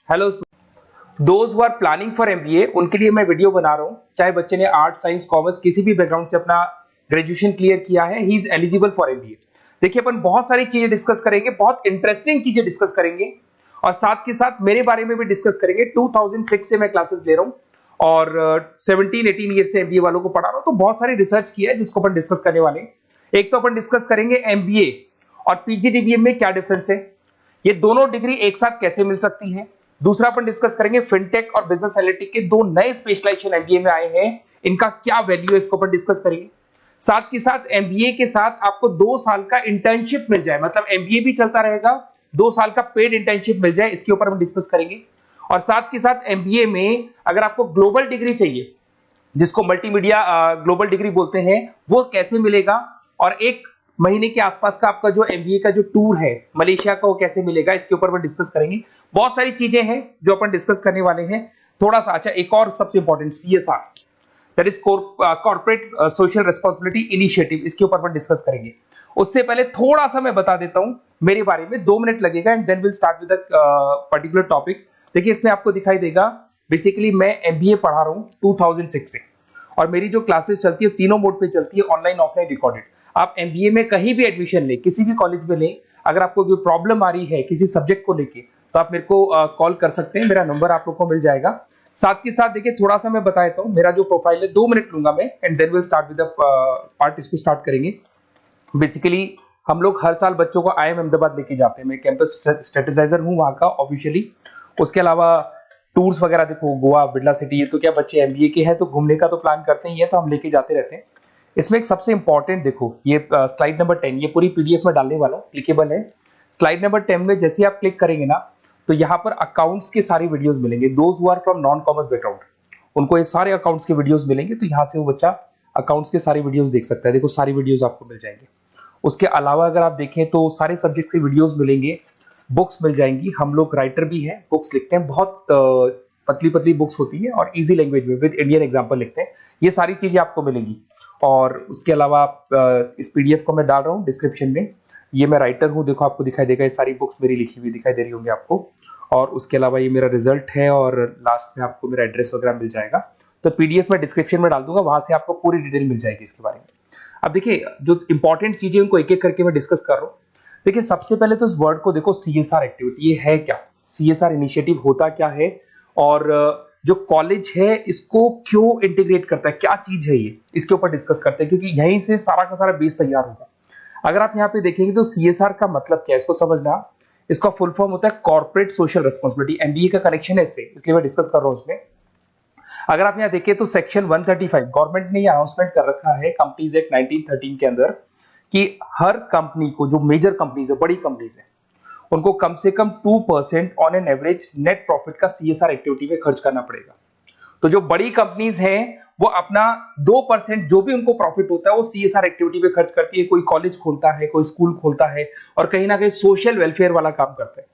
Hello, those who are planning for MBA उनके लिए मैं वीडियो बना रहा हूँ। चाहे बच्चे ने आर्ट, साइंस, कॉमर्स किसी भी बैकग्राउंड से अपना ग्रेजुएशन क्लियर किया है, he is eligible for MBA. देखिए, अपन बहुत सारी चीजें डिस्कस करेंगे, बहुत इंटरेस्टिंग चीजें डिस्कस करेंगे और साथ के साथ मेरे बारे में भी डिस्कस करेंगे। 2006 से मैं क्लासेस ले रहा हूँ और 17-18 ईयर से एमबीए वालों को पढ़ा रहा हूँ, तो बहुत सारी रिसर्च की है जिसको अपन डिस्कस करने वाले हैं। एक तो अपन डिस्कस करेंगे एमबीए और पीजीडीबीएम में क्या डिफरेंस है, ये दोनों डिग्री एक साथ कैसे मिल सकती है। दूसरा अपन डिस्कस करेंगे फिनटेक और बिजनेस एनालिटिक के दो नए स्पेशलाइजेशन एमबीए में आए हैं, इनका क्या वैल्यू है, इसको अपन डिस्कस करेंगे। साथ के साथ एमबीए के साथ आपको 2 साल का इंटर्नशिप मिल जाए, मतलब एमबीए भी चलता रहेगा, 2 साल का पेड इंटर्नशिप मिल जाए, इसके ऊपर हम डिस्कस करेंगे। और साथ के साथ एमबीए में अगर आपको ग्लोबल डिग्री चाहिए, जिसको मल्टीमीडिया ग्लोबल डिग्री बोलते हैं, वो कैसे मिलेगा, और 1 महीने के आसपास का आपका जो एमबीए का जो टूर है मलेशिया का, वो कैसे मिलेगा, इसके ऊपर अपन डिस्कस करेंगे। बहुत सारी चीजें हैं जो अपन डिस्कस करने वाले हैं। थोड़ा सा अच्छा, एक और सबसे important CSR, that is corporate social responsibility initiative, इसके ऊपर अपन डिस्कस करेंगे। उससे पहले थोड़ा सा मैं बता देता हूं मेरे बारे में, 2 मिनट लगेगा and then will start with particular topic. देखिए, इसमें आपको दिखाई देगा बेसिकली मैं एमबीए पढ़ा रहा हूं 2006 से, और मेरी जो क्लासेस चलती है तीनों मोड पे चलती है, ऑनलाइन, ऑफलाइन, रिकॉर्डेड। आप एमबीए में कहीं भी एडमिशन लें, किसी भी कॉलेज में लें, अगर आपको कोई प्रॉब्लम आ रही है किसी सब्जेक्ट को लेके, तो आप मेरे को कॉल कर सकते हैं, मेरा नंबर आप लोग को मिल जाएगा। साथ के साथ देखिए, थोड़ा सा मैं बता देता हूँ मेरा जो प्रोफाइल है, 2 मिनट लूंगा मैं and then will start with the part, इसको स्टार्ट करेंगे। बेसिकली हम लोग हर साल बच्चों को आईएम अहमदाबाद लेके जाते हैं, मैं कैंपस स्ट्रेटेजाइजर हूँ वहाँ का ऑफिशियली। उसके अलावा टूर्स वगैरह, देखो गोवा, बिरला सिटी, ये तो क्या बच्चे एमबीए के हैं तो घूमने का तो प्लान करते ही है, तो हम लेके जाते रहते हैं। इसमें एक सबसे इंपॉर्टेंट, देखो ये स्लाइड नंबर 10, ये पूरी पीडीएफ में डालने वाला हूँ, क्लिकेबल है। स्लाइड नंबर 10 में जैसे आप क्लिक करेंगे ना, तो यहाँ पर अकाउंट्स के सारी वीडियोस मिलेंगे। Those who are from non commerce background, उनको ये सारे अकाउंट्स के वीडियोस मिलेंगे, तो यहाँ से वो बच्चा अकाउंट्स के सारी वीडियोस देख सकता है। देखो, सारी वीडियोस आपको मिल जाएंगे। उसके अलावा अगर आप देखें तो सारे सब्जेक्ट के वीडियोस मिलेंगे, बुक्स मिल जाएंगी। हम लोग राइटर भी हैं, बुक्स लिखते हैं, बहुत पतली पतली बुक्स होती है और इजी लैंग्वेज में विद इंडियन एग्जांपल लिखते हैं। ये सारी चीजें आपको मिलेंगी। और उसके अलावा इस पीडीएफ को मैं डाल रहा हूँ डिस्क्रिप्शन में, ये मैं राइटर हूँ, देखो आपको दिखाई देगा, ये सारी बुक्स मेरी लिखी हुई दिखाई दे रही होंगी आपको। और उसके अलावा ये मेरा रिजल्ट है और लास्ट में आपको मेरा एड्रेस वगैरह मिल जाएगा। तो पीडीएफ में डिस्क्रिप्शन में डाल दूंगा, वहां से आपको पूरी डिटेल मिल जाएगी इसके बारे में। अब देखिए, जो इंपॉर्टेंट चीजें उनको एक एक करके मैं डिस्कस कर रहा हूँ। देखिए, सबसे पहले तो इस वर्ड को देखो, सीएसआर एक्टिविटी, ये है क्या, सीएसआर इनिशिएटिव होता क्या है, और जो कॉलेज है इसको क्यों इंटीग्रेट करता है, क्या चीज है ये, इसके ऊपर डिस्कस करते हैं, क्योंकि यहीं से सारा का सारा बेस तैयार होगा। अगर आप यहाँ पे देखेंगे तो सीएसआर का मतलब क्या है, इसको समझना। इसका फुल फॉर्म होता है कॉर्पोरेट सोशल रिस्पांसिबिलिटी। एमबीए का कनेक्शन है इससे, इसलिए मैं डिस्कस कर रहा हूँ उसमें। अगर आप यहाँ देखिए तो सेक्शन 135, गवर्नमेंट ने ये अनाउंसमेंट कर रखा है कंपनीज एक्ट 1913 के अंदर, कि हर कंपनी को, जो मेजर कंपनीज है, बड़ी कंपनीज है, उनको कम से कम 2% on an average net profit का सीएसआर एक्टिविटी में खर्च करना पड़ेगा। तो जो बड़ी कंपनीज हैं वो अपना 2% जो भी उनको प्रॉफिट होता है वो सीएसआर एक्टिविटी पे खर्च करती है। कोई कॉलेज खोलता है, कोई स्कूल खोलता है, और कहीं ना कहीं सोशल वेलफेयर वाला काम करता है।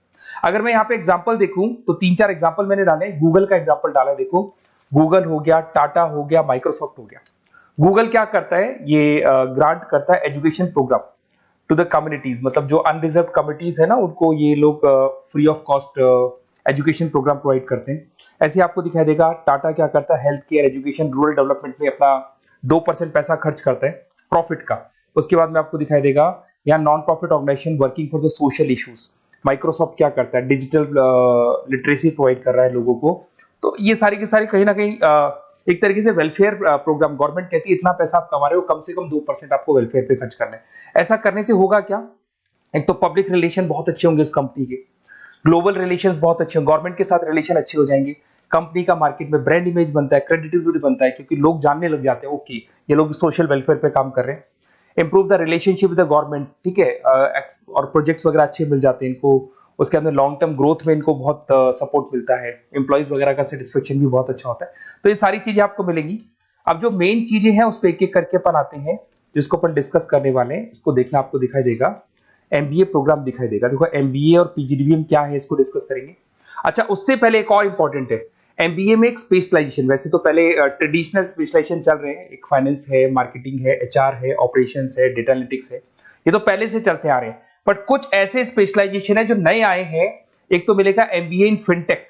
अगर मैं यहाँ पे एग्जांपल देखूं तो 3-4 एग्जांपल मैंने डाले। गूगल का एग्जांपल डाला, देखो गूगल हो गया, टाटा हो गया, माइक्रोसॉफ्ट हो गया। गूगल क्या करता है, ये ग्रांट करता है education program to the communities, मतलब जो अनरिजर्व कम्युनिटीज है ना, उनको ये लोग free of cost education program provide करते हैं। ऐसे आपको दिखाई देगा टाटा क्या करता है, health care, education, rural development में अपना 2% पैसा खर्च करता है प्रॉफिट का। उसके बाद में आपको दिखाई देगा यहाँ non profit organisation working for the social issues. Microsoft क्या करता है, डिजिटल लिटरेसी प्रोवाइड कर रहा है लोगों को। तो ये सारी की सारी कहीं ना कहीं एक तरीके से वेलफेयर प्रोग्राम। गवर्नमेंट कहती है इतना पैसा आप कमा रहे हो, कम से कम 2% आपको वेलफेयर पे खर्च करना है। ऐसा करने से होगा क्या, एक तो पब्लिक रिलेशन बहुत अच्छे होंगे उस कंपनी के, ग्लोबल रिलेशंस बहुत अच्छे होंगे, गवर्नमेंट के साथ रिलेशन अच्छे हो जाएंगे, कंपनी का मार्केट में ब्रांड इमेज बनता है, क्रेडिबिलिटी बनता है, क्योंकि लोग जानने लग जाते हैं ओके ये लोग सोशल वेलफेयर पे काम कर रहे हैं। Improve the relationship with the government, ठीक है, और प्रोजेक्ट्स वगैरह अच्छे मिल जाते हैं इनको। उसके अंदर लॉन्ग टर्म ग्रोथ में इनको बहुत सपोर्ट मिलता है, एम्प्लॉइज वगैरह का सेटिस्फेक्शन भी बहुत अच्छा होता है। तो ये सारी चीजें आपको मिलेंगी। अब जो मेन चीजें हैं उस पर एक एक करके अपन आते हैं, जिसको अपन डिस्कस करने वाले हैं। इसको देखना, आपको दिखाई देगा एमबीए प्रोग्राम दिखाई देगा। देखो एमबीए और पीजीडीबीएम क्या है, इसको डिस्कस करेंगे। अच्छा, उससे पहले एक और इंपॉर्टेंट है, एमबीए में एक स्पेशलाइजेशन, वैसे तो पहले ट्रेडिशनल स्पेशलाइजेशन चल रहे हैं, एक फाइनेंस है, मार्केटिंग है, एचआर है, ऑपरेशंस है, डेटा एनालिटिक्स है, ये तो पहले से चलते आ रहे हैं। बट कुछ ऐसे स्पेशलाइजेशन है जो नए आए हैं। एक तो मिलेगा एमबीए इन फिनटेक,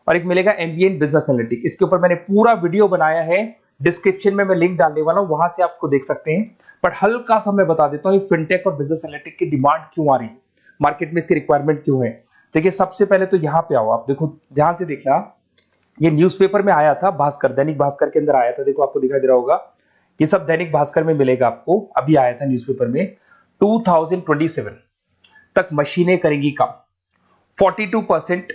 और एक मिलेगा एमबीए इन बिजनेस एनालिटिक्स। इसके ऊपर मैंने पूरा वीडियो बनाया है, डिस्क्रिप्शन में मैं लिंक डालने वाला हूं, वहां से आप उसको देख सकते हैं। बट हल्का सा मैं बता देता हूं फिनटेक और बिजनेस एनालिटिक्स की डिमांड क्यों आ रही है, मार्केट में इसकी रिक्वायरमेंट क्यों है। देखिए सबसे पहले तो यहाँ पे आओ, आप देखो ध्यान से देखना, ये न्यूज़पेपर में आया था, भास्कर, दैनिक भास्कर के अंदर आया था। देखो आपको दिखाई दे रहा होगा, ये सब दैनिक भास्कर में मिलेगा आपको, अभी आया था न्यूज़पेपर में। 2027 तक मशीनें करेंगी काम, 42%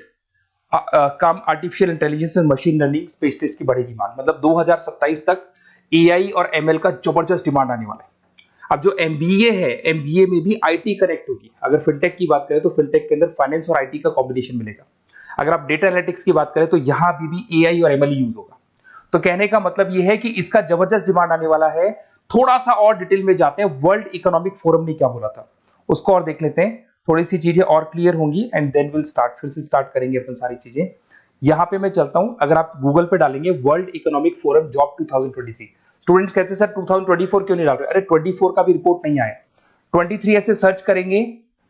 काम आर्टिफिशियल इंटेलिजेंस और मशीन लर्निंग स्पेशलिस्ट की बढ़ेगी मांग। मतलब 2027 तक एआई और एमएल का जबरदस्त डिमांड आने वाला है। अब जो एमबीए है, एमबीए में भी आईटी कनेक्ट होगी। अगर फिनटेक की बात करें तो फिनटेक के अंदर फाइनेंस और आईटी का कॉम्बिनेशन मिलेगा। अगर आप डेटा एनालिटिक्स की बात करें तो यहां भी एआई और एमएल यूज होगा। तो कहने का मतलब यह है कि इसका जबरदस्त डिमांड आने वाला है। थोड़ा सा और डिटेल में जाते हैं, वर्ल्ड इकोनॉमिक फोरम ने क्या बोला था उसको और देख लेते हैं, थोड़ी सी चीजें और क्लियर होंगी एंड देन विल स्टार्ट, फिर से स्टार्ट करेंगे अपन सारी चीजें। यहां पे मैं चलता हूं, अगर आप गूगल पे डालेंगे world economic forum job 2023, students कहते हैं सर 2024 क्यों नहीं डाल रहे? अरे 24 का भी रिपोर्ट नहीं आया, 23 ऐसे सर्च करेंगे,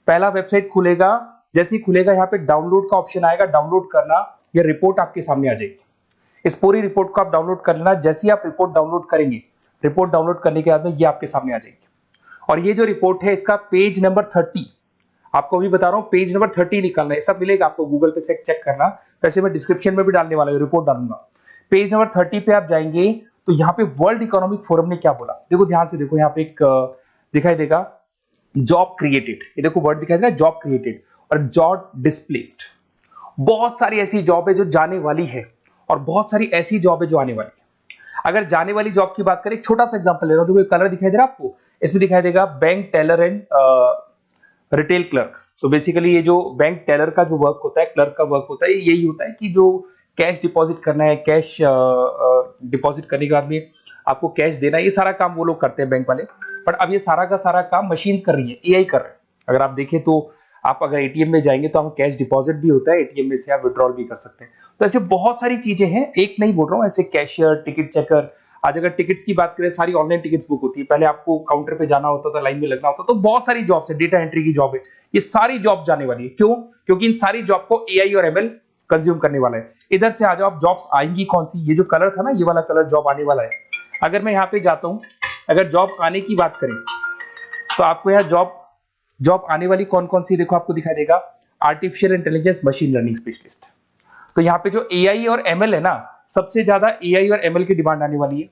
पहला वेबसाइट खुलेगा, जैसे ही खुलेगा यहाँ पे डाउनलोड का ऑप्शन आएगा, डाउनलोड करना, ये रिपोर्ट आपके सामने आ जाएगी। इस पूरी रिपोर्ट को आप डाउनलोड कर लेना। जैसे ही आप रिपोर्ट डाउनलोड करेंगे, रिपोर्ट डाउनलोड करने के बाद में ये आपके सामने आ जाएगी। और ये जो रिपोर्ट है इसका पेज नंबर 30, आपको भी बता रहा हूं पेज नंबर 30 निकालना है, सब मिलेगा आपको गूगल पे से चेक करना। वैसे मैं डिस्क्रिप्शन में भी डालने वाला हूं, रिपोर्ट डालूंगा। पेज नंबर 30 पे आप जाएंगे तो यहाँ पे वर्ल्ड इकोनॉमिक फोरम ने क्या बोला, देखो ध्यान से देखो, यहाँ पे एक दिखाई देगा जॉब क्रिएटेड, ये देखो वर्ड दिखाई दे रहा है जॉब क्रिएटेड और जॉब डिस्प्लेस्ड। बहुत सारी ऐसी जॉब है जो जाने वाली है और बहुत सारी ऐसी जॉब है जो आने वाली है। अगर जाने वाली जॉब की बात करें, एक छोटा सा एग्जांपल ले रहा हूं, देखो कलर दिखाई दे रहा है आपको, इसमें दिखाई देगा bank teller and retail clerk. तो बेसिकली ये जो बैंक टेलर का जो वर्क होता है, क्लर्क का वर्क होता है, यही होता है कि जो कैश डिपॉजिट करना है, कैश डिपॉजिट करने के बाद में आपको कैश देना है, ये सारा काम वो लोग करते हैं बैंक वाले। बट अब ये सारा का सारा काम मशीन्स कर रही है, एआई कर रहे हैं। अगर आप देखें तो आप अगर एटीएम में जाएंगे तो आपको कैश डिपॉजिट भी होता है, एटीएम में से आप विड्रॉल भी कर सकते हैं। तो ऐसे बहुत सारी चीजें हैं, एक नहीं बोल रहा हूँ, ऐसे कैशियर, टिकट चेकर। आज अगर टिकट्स की बात करें, सारी ऑनलाइन टिकट्स बुक होती है, पहले आपको काउंटर पे जाना होता था, लाइन में लगना होता, तो बहुत सारी जॉब्स है, डेटा एंट्री की जॉब है, ये सारी जॉब जाने वाली है। क्यों? क्योंकि इन सारी जॉब को एआई और एमएल कंज्यूम करने वाला है। इधर से आ जाओ, आप जॉब्स आएंगी कौन सी, ये जो कलर था ना, ये वाला कलर जॉब आने वाला है। अगर मैं यहाँ पे जाता हूं, अगर जॉब आने की बात करें तो आपको यहाँ जॉब आने वाली कौन कौन सी, देखो आपको दिखाई देगा artificial intelligence machine learning specialist. तो यहाँ पे जो एआई और एमएल है ना, सबसे ज्यादा एआई और एमएल की डिमांड आने वाली है।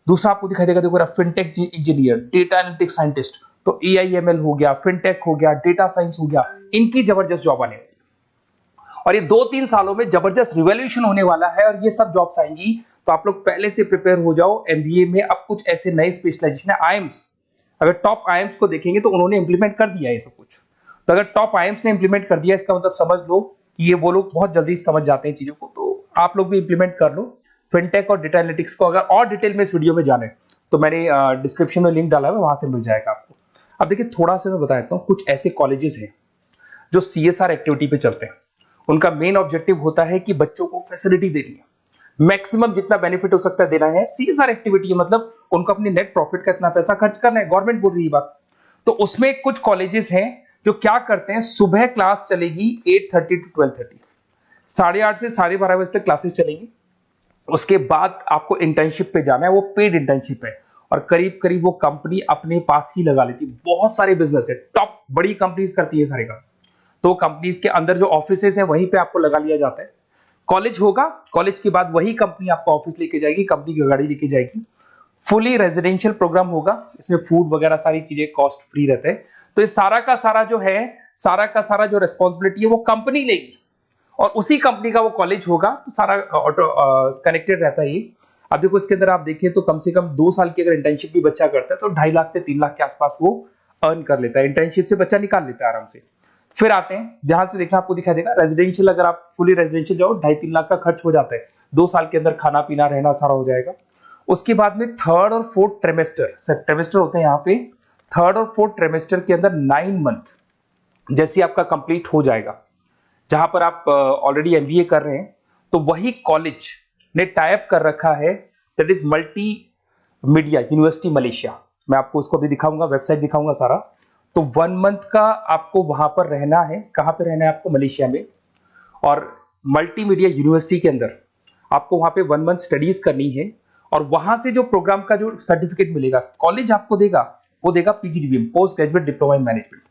दूसरा आपको दिखाई देगा, देखो fintech engineer, data analytics scientist, तो एआई एमएल हो गया, फिनटेक हो गया, डेटा साइंस हो गया, इनकी जबरदस्त जॉब आने वाली है। और ये 2-3 सालों में जबरदस्त रिवॉल्यूशन होने वाला है और ये सब जॉब्स आएंगी। तो आप लोग पहले से प्रिपेयर हो जाओ। एमबीए में अब कुछ ऐसे नए स्पेशलाइजेशन है, आईएम्स, अगर टॉप आईएम्स को देखेंगे तो उन्होंने इंप्लीमेंट कर दिया है सब कुछ। तो अगर टॉप आईएम्स ने इंप्लीमेंट कर दिया, इसका मतलब समझ लो कि ये वो लोग बहुत जल्दी समझ जाते हैं चीजों को, तो आप लोग भी इंप्लीमेंट कर लो फिनटेक और डेटा एनालिटिक्स को। अगर और डिटेल में इस वीडियो में जाने तो मैंने डिस्क्रिप्शन में लिंक डाला है, वहां से मिल जाएगा आपको। अब देखिए थोड़ा सा मैं बता देता हूँ, कुछ ऐसे कॉलेजेस हैं जो सीएसआर एक्टिविटी पे चलते हैं। उनका मेन ऑब्जेक्टिव होता है कि बच्चों को फैसिलिटी देनी है, मैक्सिमम जितना बेनिफिट हो सकता है देना है। सीएसआर एक्टिविटी मतलब उनको अपनी नेट प्रॉफिट का इतना पैसा खर्च करना है, गवर्नमेंट बोल रही है बात। तो उसमें कुछ कॉलेजेस हैं जो क्या करते हैं, सुबह क्लास चलेगी 8:30 to 12:30, 8:30 से 12:30 बजे तक क्लासेस चलेंगी। उसके बाद आपको इंटर्नशिप पे जाना है, वो पेड इंटर्नशिप है और करीब करीब वो कंपनी अपने पास ही लगा लेती है। बहुत सारे बिजनेस है, टॉप बड़ी कंपनीज करती है सारे काम। तो कंपनीज के अंदर जो ऑफिसेज है वहीं पे आपको लगा लिया जाता है। कॉलेज होगा, कॉलेज के बाद वही कंपनी आपको ऑफिस लेके जाएगी, कंपनी की गाड़ी लेके जाएगी। फुली रेजिडेंशियल प्रोग्राम होगा, इसमें फूड वगैरह सारी चीजें कॉस्ट फ्री रहते हैं। तो ये सारा का सारा जो है, सारा का सारा जो रिस्पॉन्सिबिलिटी है वो कंपनी लेगी और उसी कंपनी का वो कॉलेज होगा। तो सारा ऑटो कनेक्टेड रहता है ये। अब देखो इसके अंदर आप देखिए तो कम से कम 2 साल की अगर इंटर्नशिप भी बच्चा करता है तो 2.5 लाख से 3 लाख के आसपास वो अर्न कर लेता है, इंटर्नशिप से बच्चा निकाल लेता है आराम से। फिर आते हैं, ध्यान से देखना, आपको दिखाई देगा रेजिडेंशियल, अगर आप फुली रेजिडेंशियल जाओ 2.5-3 लाख का खर्च हो जाता है, 2 साल के अंदर खाना पीना रहना सारा हो जाएगा। उसके बाद में थर्ड और फोर्थ ट्रेमेस्टर होते हैं यहाँ पे। थर्ड और फोर्थ ट्रेमेस्टर के अंदर 9 मंथ जैसे आपका कंप्लीट हो जाएगा, जहां पर आप ऑलरेडी एमबीए कर रहे हैं, तो वही कॉलेज ने टाइप कर रखा है, that is multi media university Malaysia. मैं आपको उसको भी दिखाऊंगा, वेबसाइट दिखाऊंगा सारा। तो 1 मंथ का आपको वहां पर रहना है। कहां पे रहना है आपको? मलेशिया में। और मल्टीमीडिया यूनिवर्सिटी के अंदर आपको वहां पे 1 मंथ स्टडीज करनी है और वहां से जो प्रोग्राम का जो सर्टिफिकेट मिलेगा कॉलेज आपको देगा, वो देगा PGDBM, post graduate diploma in management.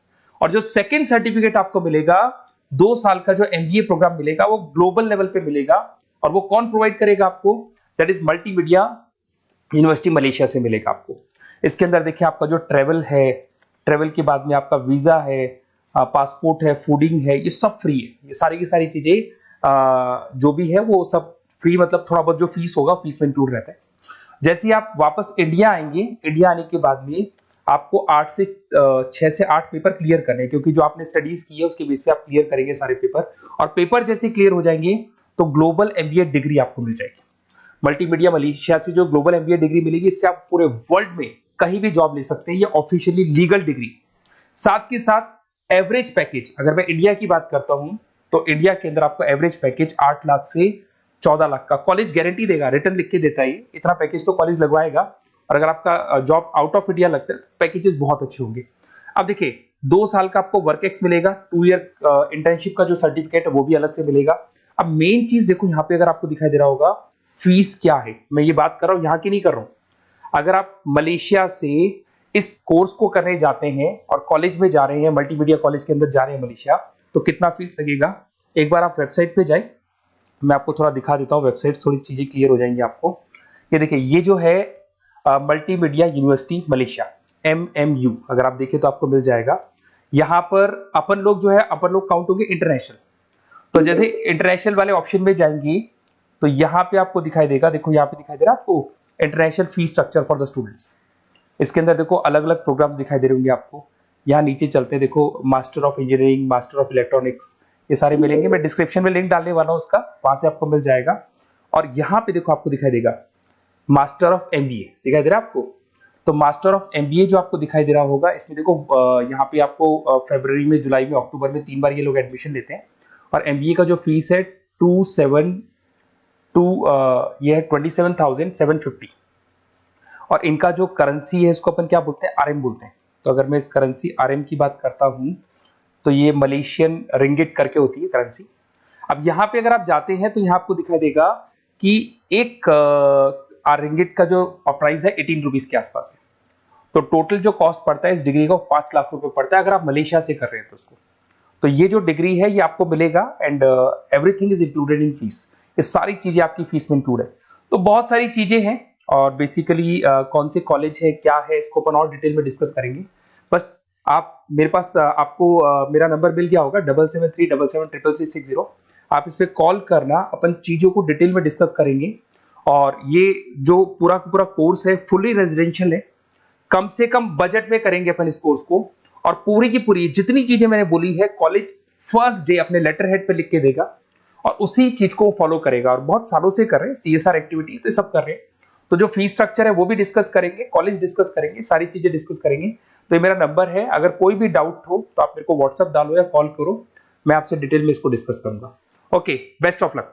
और जो सेकंड सर्टिफिकेट आपको मिलेगा 2 साल का जो एमबीए प्रोग्राम मिलेगा वो ग्लोबल लेवल पे मिलेगा। और वो कौन प्रोवाइड करेगा आपको? That is multimedia university Malaysia से मिलेगा आपको। इसके अंदर देखिए आपका जो ट्रेवल है, ट्रेवल के बाद में आपका वीजा है, पासपोर्ट है, फूडिंग है, ये सब फ्री है। ये सारी की सारी चीजें जो भी है वो सब फ्री, मतलब थोड़ा बहुत जो फीस होगा फीस में इंक्लूड रहता है। जैसे ही आप वापस इंडिया आएंगे, इंडिया आने के बाद में आपको 6 से 8 पेपर क्लियर करने हैं, क्योंकि जो आपने स्टडीज की है उसके बेस पे आप क्लियर करेंगे सारे पेपर। और पेपर जैसे क्लियर हो जाएंगे तो ग्लोबल एमबीए डिग्री आपको मिल जाएगी। मल्टीमीडिया मलेशिया से जो ग्लोबल एमबीए डिग्री मिलेगी, इससे आप पूरे वर्ल्ड में कहीं भी जॉब ले सकते हैं। ये ऑफिशियली लीगल डिग्री। साथ के साथ एवरेज पैकेज, अगर मैं इंडिया की बात करता हूं तो इंडिया के अंदर आपको एवरेज पैकेज 8 लाख से 14 लाख का कॉलेज गारंटी देगा, रिटर्न लिख के देता है। इतना पैकेज तो कॉलेज लगवाएगा। और अगर आपका जॉब आउट ऑफ इंडिया लगता है तो पैकेजेस बहुत अच्छे होंगे। अब देखिए 2 साल का आपको वर्क एक्स मिलेगा, 2 ईयर इंटर्नशिप का जो सर्टिफिकेट है वो भी अलग से मिलेगा। अब मेन चीज देखो यहाँ पे, अगर आपको दिखाई दे रहा होगा फीस क्या है, मैं ये बात कर रहा हूं यहाँ की नहीं कर रहा हूं। अगर आप मलेशिया से इस कोर्स को करने जाते हैं और कॉलेज में जा रहे हैं, मल्टीमीडिया कॉलेज के अंदर जा रहे हैं मलेशिया, तो कितना फीस लगेगा? एक बार आप वेबसाइट पे जाए, मैं आपको थोड़ा दिखा देता हूँ, वेबसाइट थोड़ी चीजें क्लियर हो जाएंगी आपको। ये देखिए, ये जो है मल्टीमीडिया यूनिवर्सिटी मलेशिया, MMU, अगर आप देखें तो आपको मिल जाएगा। यहाँ पर अपन लोग जो है, अपन लोग काउंट होंगे इंटरनेशनल। तो जैसे इंटरनेशनल वाले ऑप्शन में जाएंगी तो यहाँ पे आपको दिखाई देगा, देखो यहाँ पे दिखाई दे रहा है आपको international fee structure for the students. इसके अंदर देखो अलग अलग प्रोग्राम दिखाई दे रहे होंगे आपको। यहाँ नीचे चलते हैं, देखो master of engineering, master of electronics, ये सारे मिलेंगे। मैं डिस्क्रिप्शन में लिंक डालने वाला हूँ उसका, वहां से आपको मिल जाएगा। और यहाँ पे देखो आपको दिखाई देगा मास्टर ऑफ एमबीए, दिखाई दे रहा है आपको। तो मास्टर ऑफ एमबीए जो आपको दिखाई दे रहा होगा, इसमें देखो यहाँ पे आपको फरवरी में, जुलाई में, अक्टूबर में 3 बार ये लोग एडमिशन लेते हैं। और एमबीए का जो फीस है 27,750। और इनका जो करेंसी है इसको अपन क्या बोलते हैं? आरएम बोलते हैं। तो अगर मैं इस करेंसी आरएम की बात करता हूं तो ये मलेशियन रिंगिट करके होती है करेंसी। अब यहाँ पे अगर आप जाते हैं तो यहाँ आपको दिखाई देगा कि एक रिंगिट का जो प्राइस है 18 रुपीज के आसपास है। तो टोटल जो कॉस्ट पड़ता है इस डिग्री का 5 लाख रुपए पड़ता है, अगर आप मलेशिया से कर रहे हैं तो उसको। तो ये जो डिग्री है ये आपको मिलेगा and everything is included in fees. ये सारी चीजें आपकी फीस में इंक्लूड है। तो बहुत सारी चीजें हैं और बेसिकली कौन से कॉलेज है, क्या है, इसको अपन और डिटेल में डिस्कस करेंगे। बस आप मेरे पास आपको मेरा नंबर मिल गया होगा 7737773360। आप इस पे कॉल करना, अपन चीजों को डिटेल में डिस्कस करेंगे। और ये जो पूरा का पूरा कोर्स है फुली रेजिडेंशियल है, कम से कम बजट में करेंगे अपन इस कोर्स को। और पूरी की पूरी जितनी चीजें मैंने बोली है कॉलेज फर्स्ट डे अपने लेटर हेड पे लिख के देगा और उसी चीज को फॉलो करेगा। और बहुत सालों से कर रहे हैं, CSR एक्टिविटी तो सब कर रहे हैं। तो जो फीस स्ट्रक्चर है वो भी डिस्कस करेंगे, कॉलेज डिस्कस करेंगे, सारी चीजें डिस्कस करेंगे। तो ये मेरा नंबर है, अगर कोई भी डाउट हो तो आप मेरे को व्हाट्सएप डालो या कॉल करो, मैं आपसे डिटेल में इसको डिस्कस करूंगा। Okay, best of luck.